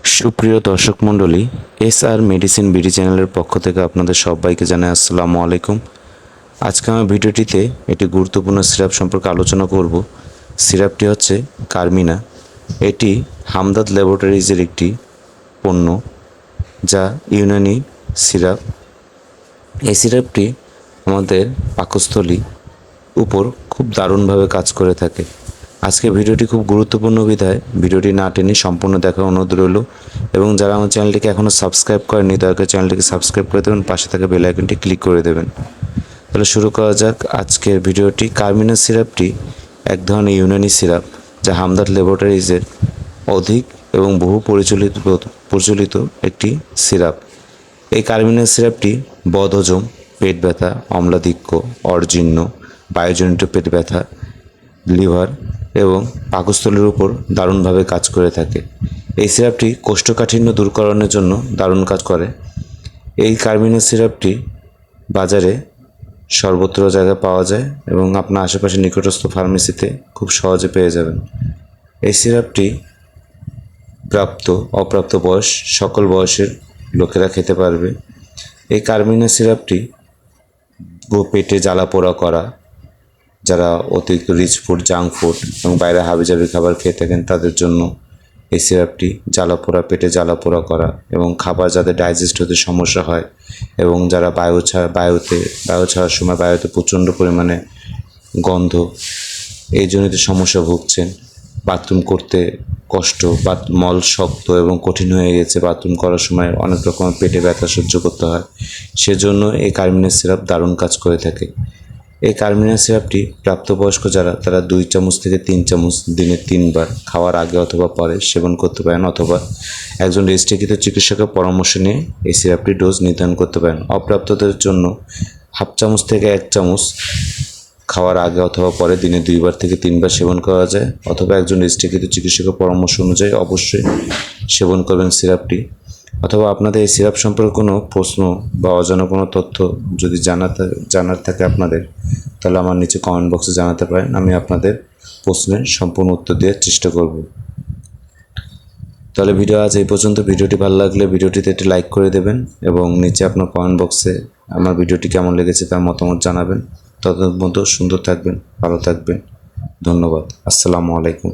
সুপ্রিয় দর্শক মণ্ডলী, SR মেডিসিন বিডি চ্যানেলের পক্ষ থেকে আপনাদের সবাইকে জানাই আসসালামু আলাইকুম। আজকে আমার ভিডিওটিতে একটি গুরুত্বপূর্ণ সিরাপ সম্পর্কে আলোচনা করব। সিরাপটি হচ্ছে কার্মিনা। এটি হামদাদ ল্যাবরেটরিজের একটি পণ্য, যা ইউনানি সিরাপ। এই সিরাপটি আমাদের পাকস্থলী উপর খুব দারুণভাবে কাজ করে থাকে। আজকে ভিডিওটি খুব গুরুত্বপূর্ণ বিধায় ভিডিওটি না টেনে সম্পূর্ণ দেখার অনুরোধ রইল, এবং যারা আমার চ্যানেলটিকে এখনও সাবস্ক্রাইব করেনি দয়া করে চ্যানেলটিকে সাবস্ক্রাইব করে দেবেন, পাশে থাকা বেল আইকনটি ক্লিক করে দেবেন। তাহলে শুরু করা যাক আজকের ভিডিওটি। কার্মিনা সিরাপটি এক ধরনের ইউনানি সিরাপ, যা হামদাদ ল্যাবরেটরিজের অধিক এবং বহু প্রচলিত একটি সিরাপ। এই কার্মিনা সিরাপটি বদহজম, পেট ব্যথা, অম্লাধিক্য, অর্জিন্ন, বায়ুজনিত পেট ব্যথা, লিভার এবং পাকস্থলীর উপর দারুণভাবে কাজ করে থাকে। এই সিরাপটি কোষ্ঠকাঠিন্য দূরকরণের জন্য দারুণ কাজ করে। এই কার্মিনা সিরাপটি বাজারে সর্বত্র জায়গায় পাওয়া যায় এবং আপনার আশেপাশে নিকটস্থ ফার্মেসিতে খুব সহজে পেয়ে যাবেন। এই সিরাপটি অপ্রাপ্ত বয়স সকল বয়সের লোকেরা খেতে পারবে। এই কার্মিনা সিরাপটি পেটে জ্বালা পোড়া করা, যারা অতিরিক্ত রিচ ফুড, জাঙ্ক ফুড এবং বাইরে হাবিজাবি খাবার খেয়ে থাকেন তাদের জন্য এই সিরাপটি পেটে জ্বালা পোড়া করা এবং খাবার যাদের ডাইজেস্ট হতে সমস্যা হয়, এবং যারা বায়ু ছাড়ার সময় বায়ুতে প্রচণ্ড পরিমাণে গন্ধ, এই জনিত সমস্যা ভুগছেন, বাথরুম করতে কষ্ট, বা মল শক্ত এবং কঠিন হয়ে গেছে, বাথরুম করার সময় অনেক রকমের পেটে ব্যথা সহ্য করতে হয়, সেজন্য এই কার্মিনা সিরাপ দারুণ কাজ করে থাকে। এই কার্মিনা সিরাপটি প্রাপ্তবয়স্ক যারা, তারা 2 চামচ থেকে 3 চামচ দিনে 3 বার খাওয়ার আগে অথবা পরে সেবন করতে পারেন, অথবা একজন রেজিস্ট্রিকৃত চিকিৎসকের পরামর্শ নিয়ে এই সিরাপটির ডোজ নির্ধারণ করতে পারেন। অপ্রাপ্তদের জন্য 1/2 চামচ থেকে 1 চামচ খাওয়ার আগে অথবা পরে দিনে 2 বার থেকে 3 বার সেবন করা যায়, অথবা একজন রেজিস্ট্রিকৃত চিকিৎসকের পরামর্শ অনুযায়ী অবশ্যই সেবন করবেন সিরাপটি। অথবা আপনাদের এই সিরাপ সম্পর্কে কোনো প্রশ্ন বা অজানা কোনো তথ্য যদি জানার থাকে আপনাদের, তাহলে আমার নিচে কমেন্ট বক্সে জানাতে পারেন। আমি আপনাদের প্রশ্নের সম্পূর্ণ উত্তর দেওয়ার চেষ্টা করব। তাহলে ভিডিও আজ এই পর্যন্ত। ভিডিওটি ভালো লাগলে ভিডিওটিতে একটি লাইক করে দেবেন, এবং নিচে আপনার কমেন্ট বক্সে আমার ভিডিওটি কেমন লেগেছে তার মতামত জানাবেন। ততক্ষণ সুন্দর থাকবেন, ভালো থাকবেন। ধন্যবাদ। আসসালামু আলাইকুম।